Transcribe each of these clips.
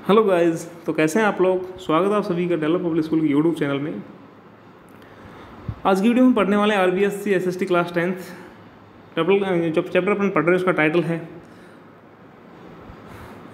Hello guys, तो कैसे हैं आप लोग। स्वागत है आप सभी का डेवलप पब्लिक स्कूल के यूट्यूब चैनल में। आज की वीडियो में पढ़ने वाले आरबीएससी एसएसटी क्लास 10th जो चैप्टर अपन पढ़ रहे हैं उसका टाइटल है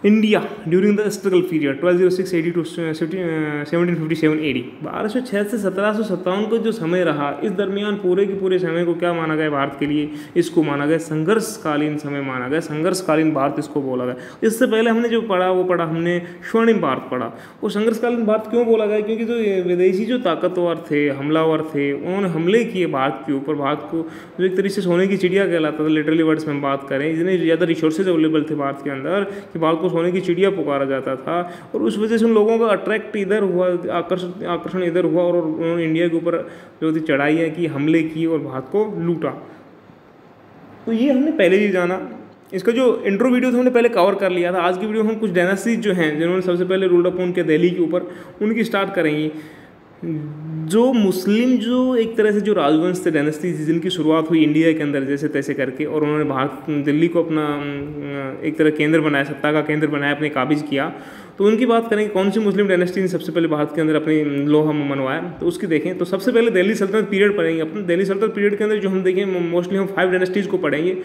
India during the struggle period 1206 AD to 1757 AD। 1206 से 1757 का जो समय रहा, इस दरमियान पूरे के पूरे समय को क्या माना गया भारत के लिए, इसको माना गया संघर्षकालीन समय माना गया। संघर्षकालीन भारत इसको बोला गया। इससे पहले हमने जो पढ़ा वो पढ़ा हमने स्वर्णिम भारत पढ़ा। वो संघर्षकालीन भारत क्यों बोला गया, क्योंकि जो विदेशी जो ताकतवर थे, हमलावर थे, उन्होंने हमले किए भारत के ऊपर। भारत को जो एक तरीके से सोने की चिड़िया कहलाता था, लिटरली वर्ड्स में हम बात करें, इतने ज़्यादा रिसोर्सेज अवेलेबल थे भारत के अंदर कि भारत को सोने की चिड़िया पुकारा जाता था। और उस वजह से उन लोगों का अट्रैक्ट इधर हुआ, आकर्षण इधर हुआ और उन्होंने इंडिया के ऊपर जो थी चढ़ाइयाँ की, हमले किए और भारत को लूटा। तो ये हमने पहले ही जाना। इसका जो इंट्रो वीडियो था हमने पहले कवर कर लिया था। आज की वीडियो में हम कुछ डायनास्टीज जो हैं जिन्होंने सबसे पहले रूल्ड अपॉन किया दिल्ली के ऊपर, उनकी स्टार्ट करेंगे। जो मुस्लिम जो एक तरह से जो राजवंश थे, डायनेस्टी थी, जिनकी शुरुआत हुई इंडिया के अंदर जैसे तैसे करके, और उन्होंने भारत दिल्ली को अपना एक तरह केंद्र बनाया, सत्ता का केंद्र बनाया, अपने काबिज किया। तो उनकी बात करेंगे कौन सी मुस्लिम डायनेस्टी ने सबसे पहले भारत के अंदर अपनी लोहा मनवाया, तो उसकी देखें। तो सबसे पहले दिल्ली सल्तनत पीरियड पढ़ेंगे। अपने दिल्ली सल्तनत पीरियड के अंदर जो हम देखें मोस्टली हम 5 डायनेस्टीज़ को पढ़ेंगे।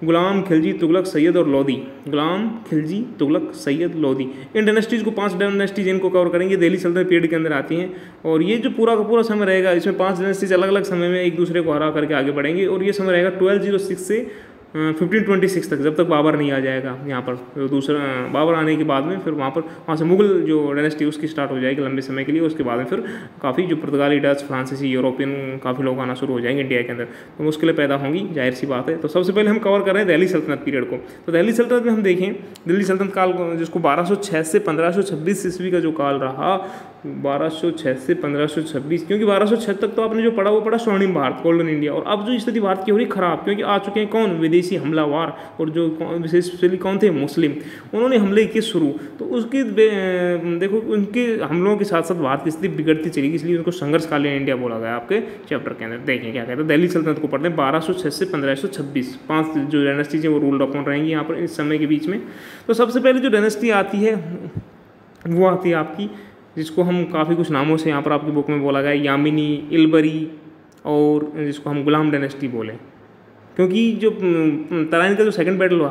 गुलाम, खिलजी, तुगलक, सैयद और लोधी। गुलाम, खिलजी, तुगलक, सैयद, लोधी, इन डायनेस्टीज़ को 5 डायनेस्टीज इनको कवर करेंगे। दिल्ली सल्तनत पीरियड के अंदर आती हैं। और ये जो पूरा का पूरा समय रहेगा, इसमें 5 डायनेस्टीज अलग अलग समय में एक दूसरे को हरा करके आगे बढ़ेंगे। और ये समय रहेगा 1206 से 1526 तक, जब तक बाबर नहीं आ जाएगा यहाँ पर। दूसरा बाबर आने के बाद में फिर वहाँ से मुगल जो डायनेस्टी उसकी स्टार्ट हो जाएगी लंबे समय के लिए। उसके बाद में फिर काफ़ी जो पुर्तगाली, डच, फ्रांसीसी, यूरोपियन काफ़ी लोग आना शुरू हो जाएंगे इंडिया के अंदर, तो मुश्किलें पैदा होंगी, जाहिर सी बात है। तो सबसे पहले हम कवर कर रहे हैं दिल्ली सल्तनत पीरियड को। तो दिल्ली सल्तनत में हम देखें दिल्ली सल्तनत काल जिसको 1206 से 1526 ईस्वी का जो काल रहा, 1206 से 1526, क्योंकि 1206 तक तो आपने जो पढ़ा वो पढ़ा स्वर्णिम भारत, गोल्डन इंडिया। और अब जो स्थिति भारत की हो रही खराब, क्योंकि आ चुके हैं कौन, विदेशी हमलावर, और जो विशेषली कौन थे, मुस्लिम। उन्होंने हमले किए शुरू। तो उसकी देखो उनके हमलों के साथ साथ भारत की स्थिति बिगड़ती चली गई, इसलिए उनको संघर्षकालीन इंडिया बोला गया। आपके चैप्टर के अंदर देखें क्या कहते हैं। दिल्ली सल्तनत को पढ़ते हैं 1206 से 1526, 5 जो डायनेस्टीज हैं वो रूल्ड अपॉन रहेंगी यहाँ पर इस समय के बीच में। तो सबसे पहले जो डायनेस्टी आती है वो आती है आपकी, जिसको हम काफ़ी कुछ नामों से यहाँ पर आपकी बुक में बोला गया, यामिनी, इलबरी, और जिसको हम गुलाम डायनेस्टी बोलें। क्योंकि जो तराइन का जो सेकंड बैटल हुआ,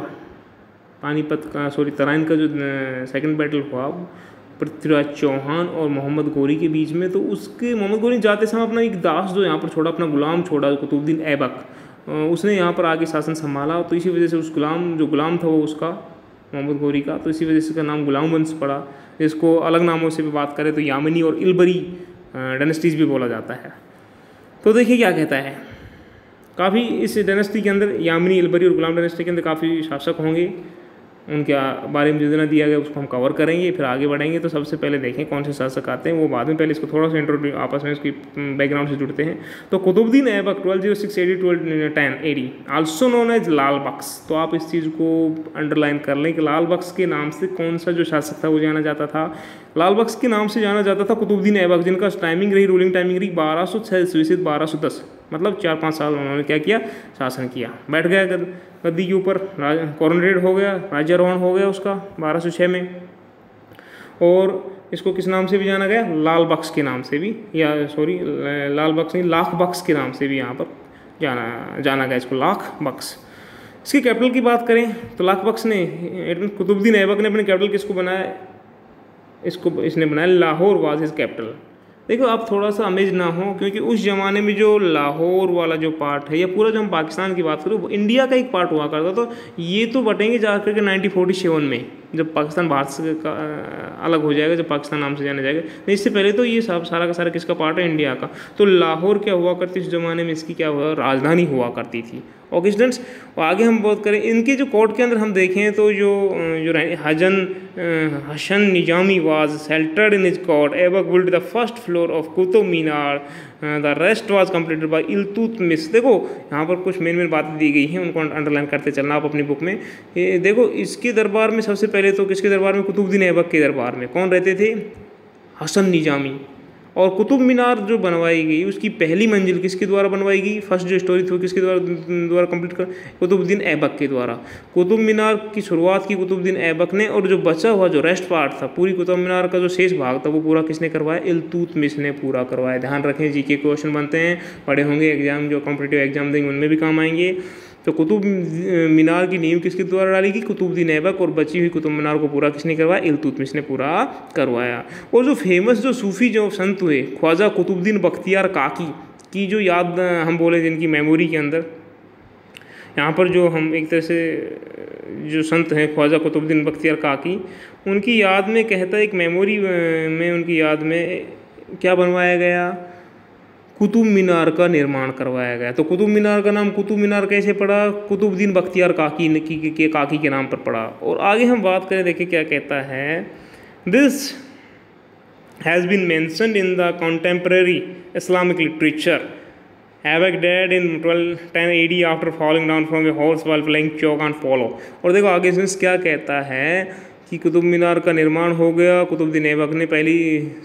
तराइन का जो सेकंड बैटल हुआ पृथ्वीराज चौहान और मोहम्मद गोरी के बीच में, तो उसके मोहम्मद गोरी जाते समय अपना एक दास जो यहाँ पर छोड़ा, अपना गुलाम छोड़ा, कुतुबुद्दीन ऐबक, उसने यहाँ पर आगे शासन संभाला। तो इसी वजह से उस गुलाम था वो उसका, मोहम्मद गोरी का, तो इसी वजह से इसका नाम गुलाम वंश पड़ा। इसको अलग नामों से भी बात करें तो यामिनी और इलबरी डायनेस्टीज भी बोला जाता है। तो देखिए क्या कहता है, काफ़ी इस डायनेस्टी के अंदर यामिनी, इलबरी और गुलाम डायनेस्टी के अंदर काफ़ी शासक होंगे, उनके बारे में जितना दिया गया उसको हम कवर करेंगे, फिर आगे बढ़ेंगे। तो सबसे पहले देखें कौन से शासक आते हैं, वो बाद में, पहले इसको थोड़ा सा इंट्रोड्यूस आपस में इसकी बैकग्राउंड से जुड़ते हैं। तो Qutbuddin Aibak 1206 AD 1210 AD, also known as Lal Bakhsh. तो आप इस चीज़ को अंडरलाइन कर लें कि लाल बख्श के नाम से कौन सा जो शासक था वो जाना जाता था, लाल बख्श के नाम से जाना जाता था कुतुबुद्दीन ऐबक, जिनका टाइमिंग रही, रूलिंग टाइमिंग रही 1206 से 1210, मतलब 4-5 साल उन्होंने क्या किया, शासन किया। बैठ गया गद्दी के ऊपर, कॉरोनेटेड हो गया, राज्यारोहण हो गया उसका 1206 में। और इसको किस नाम से भी जाना गया, लाल बख्श के नाम से भी, या लाल बख्श नहीं, लाख बख्श के नाम से भी यहाँ पर जाना गया इसको, लाख बख्श। इसकी कैपिटल की बात करें तो लाख बख्श ने, कुतुबुद्दीन ऐबक ने अपने कैपिटल किसको बनाया, इसने बनाया लाहौर वाज हिज कैपिटल। देखो आप थोड़ा सा अमेज ना हो, क्योंकि उस ज़माने में जो लाहौर वाला जो पार्ट है, या पूरा जो हम पाकिस्तान की बात करें, वो इंडिया का एक पार्ट हुआ करता। तो ये तो बटेंगे जाकर के 1947 में, जब पाकिस्तान भारत से अलग हो जाएगा, जब पाकिस्तान नाम से जाना जाएगा। नहीं, इससे पहले तो ये सब सारा का सारा किसका पार्ट है, इंडिया का। तो लाहौर क्या हुआ करती, उस ज़माने में इसकी क्या हुआ, राजधानी हुआ करती थी। ओके स्टूडेंट्स, और आगे हम बात करें इनके जो कोर्ट के अंदर हम देखें तो जो Hasan Nizami was sheltered in his court, Aibak build the first floor of Qutub Minar, the rest was completed by Iltutmish. देखो यहाँ पर कुछ मेन बातें दी गई हैं, उनको अंडरलाइन करते चलना आप अपनी बुक में। ये देखो इसके दरबार में सबसे पहले तो किसके दरबार में, कुतुबुद्दीन ऐबक के दरबार में कौन रहते थे, हसन निजामी। और कुतुब मीनार जो बनवाई गई उसकी पहली मंजिल किसके द्वारा बनवाई गई, फर्स्ट जो स्टोरी थी वो किसके द्वारा कंप्लीट कर, कुतुबुद्दीन ऐबक के द्वारा। कुतुब मीनार की शुरुआत की कुतुबुद्दीन ऐबक ने, और जो बचा हुआ जो रेस्ट पार्ट था पूरी कुतुब मीनार का जो शेष भाग था वो पूरा किसने करवाया, इल्तुतमिश ने पूरा करवाया। ध्यान रखें, जीके क्वेश्चन बनते हैं, पढ़े होंगे, एग्जाम जो कॉम्पिटिटिव एग्जाम देंगे उनमें भी काम आएंगे। तो कुतुब मीनार की नींव किसके द्वारा डाली गई, कुतुबुद्दीन ऐबक, और बची हुई कुतुब मीनार को पूरा किसने करवाया, इल्तुतमिश ने पूरा करवाया। और जो फेमस जो सूफी जो संत हुए ख्वाजा कुतुबुद्दीन बख्तियार काकी की जो याद हम बोले जिनकी मेमोरी के अंदर, यहाँ पर जो हम एक तरह से जो संत हैं ख्वाजा कुतुबुद्दीन बख्तियार काकी, उनकी याद में कहता है एक मेमोरी में उनकी याद में क्या बनवाया गया, कुतुब मीनार का निर्माण करवाया गया। तो कुतुब मीनार का नाम कुतुब मीनार कैसे पड़ा, कुतुबुद्दीन बख्तियार काकी के काकी के नाम पर पड़ा। और आगे हम बात करें, देखिए क्या कहता है, this has been mentioned in the contemporary Islamic literature. Aibak died in 1210 AD after falling down from a horse while playing Choghan polo। और देखो आगे से क्या कहता है कि कुतुब मीनार का निर्माण हो गया, कुतुबुद्दीन ऐबक ने पहली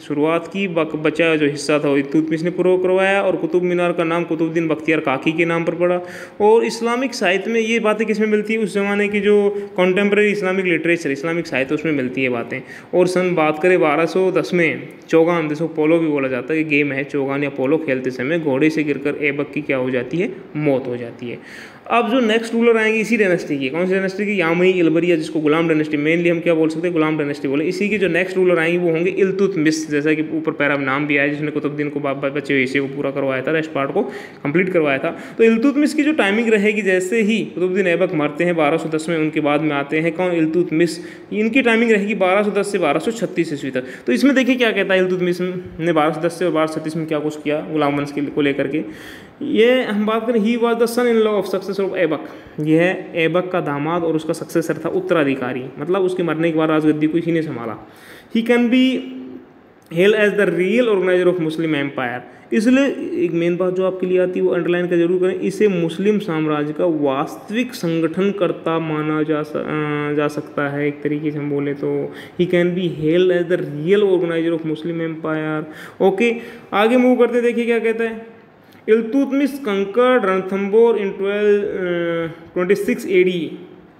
शुरुआत की, बचा जो हिस्सा था वो इल्तुतमिश ने पूरा करवाया, और कुतुब मीनार का नाम कुतुबुद्दीन बख्तियार काकी के नाम पर पड़ा। और इस्लामिक साहित्य में ये बातें किस में मिलती है, उस ज़माने की जो कॉन्टेम्प्रेरी इस्लामिक लिटरेचर, इस्लामिक साहित्य, उसमें मिलती है बातें। और सन बात करें 1210 में चौगान, जिसको पोलो भी बोला जाता है, कि गेम है चौगान या पोलो खेलते समय घोड़े से गिरकर ऐबक की क्या हो जाती है, मौत हो जाती है। अब जो नेक्स्ट रूलर आएंगे इसी डायनेस्टी की, कौन सी डायनेस्टी की, यामई इल्बरिया, जिसको गुलाम डायनेस्टी मेनली हम क्या बोल सकते हैं, गुलाम डायनेस्टी बोले। इसी की जो नेक्स्ट रूलर आएंगे वो होंगे इल्तुतमिश, जैसा कि ऊपर पैरा में नाम भी आया, जिसने कुतुबुद्दीन को बचे हुए हिस्से को पूरा करवाया था, रेस्ट पार्ट को कंप्लीट करवाया था। तो इल्तुतमिश की जो टाइमिंग रहेगी, जैसे ही कुतुबुद्दीन ऐबक मरते हैं 1210 में, उनके बाद में आते हैं कौन, इल्तुतमिश, इनकी टाइमिंग रहेगी 1210 से 1236 ईस्वी तक। तो इसमें देखिए क्या कहता है, इल्तुतमिश ने 1210 से 1236 में क्या कुछ किया गुलाम वंश को लेकर के। ये हम बात करें, he was the son in law of successor of Aibak, यह है ऐबक का दामाद और उसका सक्सेसर था, उत्तराधिकारी, मतलब उसके मरने के बाद राजगद्दी को इसी ने संभाला। He can be hailed as the real organiser of Muslim empire. इसलिए एक मेन बात जो आपके लिए आती है वो अंडरलाइन का जरूर करें, इसे मुस्लिम साम्राज्य का वास्तविक संगठनकर्ता माना जा सकता है। एक तरीके से हम बोले तो he can be hailed as the real organiser of Muslim empire. Okay, आगे मूव करते, देखिए क्या कहता है, Iltutmish conquered Ranthambore in 1226 AD।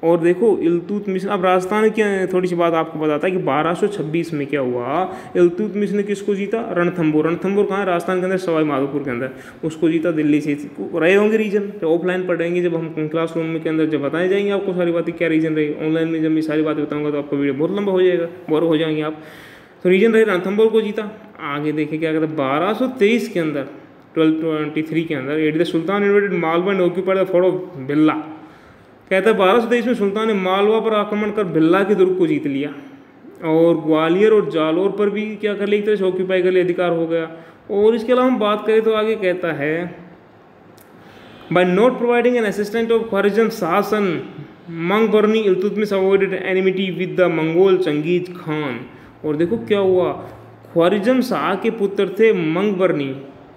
और देखो इल्तुतमिश, अब राजस्थान की थोड़ी सी बात आपको बताता है कि 1226 में क्या हुआ, इल्तुतमिश ने किसको जीता, रणथंबोर। रणथंबोर कहाँ है, राजस्थान के अंदर, सवाई माधोपुर के अंदर, उसको जीता दिल्ली से। रहे होंगे रीजन, जब ऑफलाइन पढ़ेंगे, जब हम क्लासरूम के अंदर जब बताए जाएंगे आपको सारी बातें क्या रीजन रही। ऑनलाइन में जब मैं सारी बातें बताऊँगा तो आपका वीडियो बहुत लंबा हो जाएगा, बोर हो जाएंगे आप। तो रीजन रहे रणथंबोर को जीता। आगे देखिए क्या कहता है, 1223 के अंदर 1223 के अंदर AD the sultan invaded Malwa and occupied the fort of Bhilsa. कहता है 1223 में सुल्तान ने मालवा पर आक्रमण कर भिल्ला के दुर्ग को जीत लिया, और ग्वालियर और जालौर पर भी क्या कर लिया, एक तरह से ऑक्यूपाई कर लिया, अधिकार हो गया। और इसके अलावा हम बात करें तो आगे कहता है, by not providing an assistant of Khwarazm शासन Mangbarni Iltutmish avoided enmity with the Mongol Changez Khan. और देखो क्या हुआ, ख्वारिज़म शाह के पुत्र थे मंगबरनी,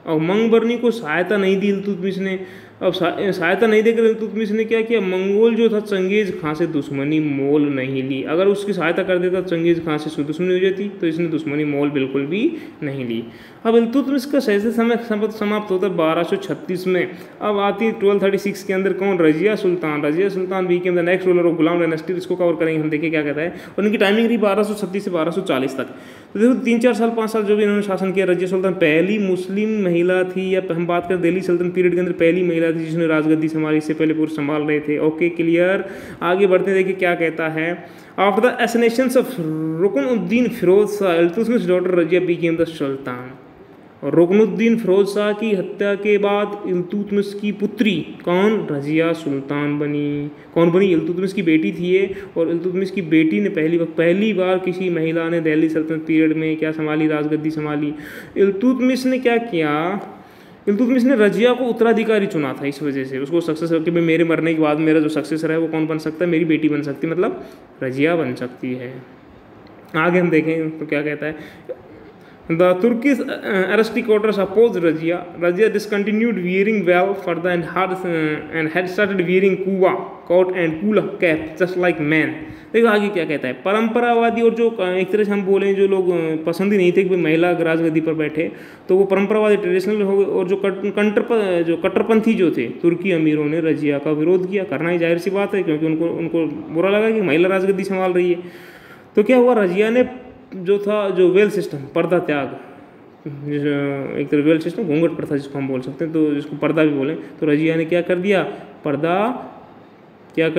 और मंगबरनी को सहायता नहीं दी इल्तुतमिश ने। अब सहायता नहीं देकर इल्तुतमिश ने क्या किया, मंगोल जो था चंगेज खां से दुश्मनी मोल नहीं ली। अगर उसकी सहायता कर देता चंगेज खां से दुश्मनी हो जाती, तो इसने दुश्मनी मोल बिल्कुल भी नहीं ली। अब इल्तुतमिश का सहसा समय समाप्त होता है 1236 में। अब आती है 1236 के अंदर कौन, Razia Sultan. Razia Sultan became the next ruler of Ghulam dynasty. इसको कवर करेंगे हम, देखिए क्या कहता है। और इनकी टाइमिंग रही 1236 से 1240 तक। तो देखो 3-4 साल 5 साल जो भी इन्होंने शासन किया। रजिया सुल्तान पहली मुस्लिम महिला थी, या हम बात करें दिल्ली सल्तनत पीरियड के अंदर पहली महिला थी जिसने राजगद्दी संभाली, इससे पहले पूर्व संभाल रहे थे। ओके क्लियर, आगे बढ़ते देखिए क्या कहता है। After the assassinations of Ruknuddin Firoz Shah, Iltutmish daughter Razia became the sultan. और रुकनुद्दीन फिरोज शाह की हत्या के बाद इल्तुतमिश की पुत्री कौन, रजिया सुल्तान बनी। कौन बनी, इल्तुतमिश की बेटी थी ये। और इल्तुतमिश की बेटी ने पहली बार किसी महिला ने दिल्ली सल्तनत पीरियड में क्या संभाली, राजगद्दी संभाली। इल्तुतमिश ने क्या किया, इल्तुतमिश ने रजिया को उत्तराधिकारी चुना था। इस वजह से उसको सक्सेसर कि मेरे मरने के बाद मेरा जो सक्सेसर है वो कौन बन सकता है, मेरी बेटी बन सकती है, मतलब रजिया बन सकती है। आगे हम देखें तो क्या कहता है, The Turkish aristocrats opposed Razia. Razia discontinued wearing veil further and had started wearing kuba coat and kula cap just like men. देखो आगे क्या कहता है, परंपरावादी और जो एक तरह से हम बोलें जो लोग पसंद ही नहीं थे कि महिला राजगद्दी पर बैठे, तो वो परंपरावादी ट्रेडिशनल हो गए, और जो कट्टरपंथी जो थे तुर्की अमीरों ने रजिया का विरोध किया। करना ही जाहिर सी बात है, क्योंकि उनको बुरा लगा कि महिला राजगद्दी संभाल रही है। तो क्या हुआ, रजिया ने जो था जो वेल सिस्टम, पर्दा त्याग, एक तरह वेल सिस्टम घूंघट प्रथा जिसको हम बोल सकते हैं, तो जिसको पर्दा भी बोलें, तो रजिया ने क्या कर दिया, पर्दा त्याग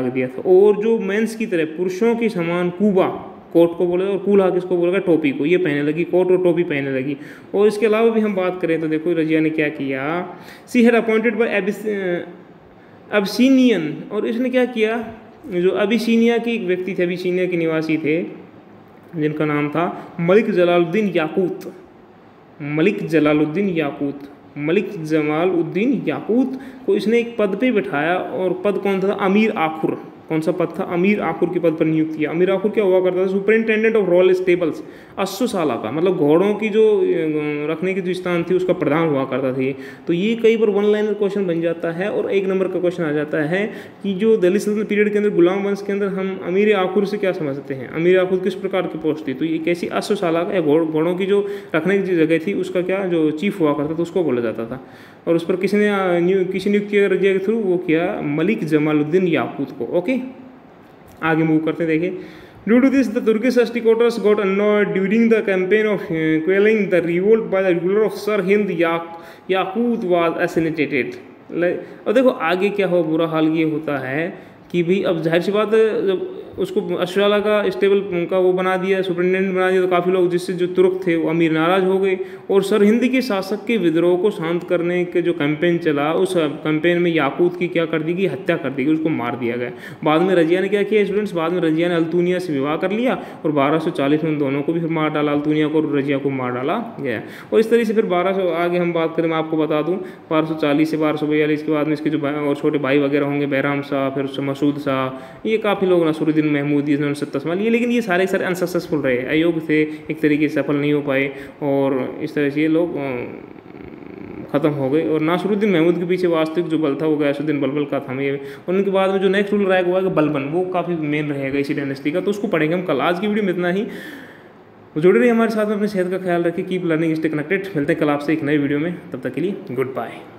दिया था। और जो मेंस की तरह पुरुषों के समान कुबा कोट को बोले और कूल्हा किसको बोलेगा, टोपी को, ये पहनने लगी, कोट और टोपी पहनने लगी। और इसके अलावा भी हम बात करें तो देखो रजिया ने क्या किया, she had appointed by Abyssinian, और इसने क्या किया, जो अबिसिनिया की एक व्यक्ति थे, अबिसिनिया के निवासी थे, जिनका नाम था मलिक जलालुद्दीन याकूत को इसने एक पद पे बिठाया, और पद कौन था, अमीर आखुर। कौन सा पद था, अमीर आखुर के पद पर नियुक्त किया। अमीर आखुर क्या हुआ करता था, सुपरिंटेंडेंट ऑफ रॉयल स्टेबल्स, अश्वशाला का, मतलब घोड़ों की जो रखने की जो स्थान थी उसका प्रधान हुआ करता था। तो ये कई बार वन लाइनर क्वेश्चन बन जाता है, और एक नंबर का क्वेश्चन आ जाता है कि जो दिल्ली सल्तनत पीरियड के अंदर गुलाम वंश के अंदर हम अमीर आखुर से क्या समझते हैं, अमीर आखुर किस प्रकार की पोस्ट थी, तो ये कैसी अश्वशाला का, घोड़ों की जो रखने की जगह थी उसका क्या जो चीफ हुआ करता था उसको बोला जाता था। और उस पर किसी नियुक्त किया रजिया के थ्रू, वो किया मलिक जमालुद्दीन याकूत को। ओके, आगे मूव करते हैं। देखिए, due to this the Turkish aristocrats got annoyed during the campaign of quelling the revolt by the ruler of Sir Hind Yaqut was assassinated। और देखो आगे क्या हो, बुरा हाल ये होता है कि भाई अब जाहिर सी बात है, जब उसको अश्वशाला का स्टेबल का वो बना दिया, सुपरिटेंडेंट बना दिया, तो काफ़ी लोग जिससे जो तुर्क थे वो अमीर नाराज़ हो गए, और सरहिंद के शासक के विद्रोह को शांत करने के जो कैंपेन चला, उस कैंपेन में याकूत की क्या कर दी गई, हत्या कर दी गई, उसको मार दिया गया। बाद में रजिया ने क्या किया स्टूडेंट्स, बाद में रजिया ने अल्तुनिया से विवाह कर लिया, और 1240 में उन दोनों को भी फिर मार डाला, अल्तुनिया को और रजिया को मार डाला गया। और इस तरीके से फिर 1200 आगे हम बात करें, मैं आपको बता दूँ 1240 से 1242 के बाद में इसके जो और छोटे भाई वगैरह होंगे, बैराम शाह, फिर मसूद शाह, ये काफ़ी लोग नसरुद्दीन महमूद, इन्होंने सत्ता संभाली है, लेकिन ये सारे अनसक्सेसफुल रहे, अयोग्य थे, एक तरीके से सफल नहीं हो पाए, और इस तरह से ये लोग ख़त्म हो गए। और नासरुद्दीन महमूद के पीछे वास्तविक जो बल था वो गयासुद्दीन बलबल का था। ये और उनके बाद में जो नेक्स्ट रूलर आएगा वो आएगा बलबन, वो काफ़ी मेन रहेगा इसी डायनेस्टी का, तो उसको पढ़ेंगे हम कल। आज की वीडियो में इतना ही, जुड़े रहिए हमारे साथ में, अपने सेहत का ख्याल रखिए, कीप लर्निंग, स्टे कनेक्टेड। मिलते हैं कल आपसे एक नई वीडियो में, तब तक के लिए गुड बाय।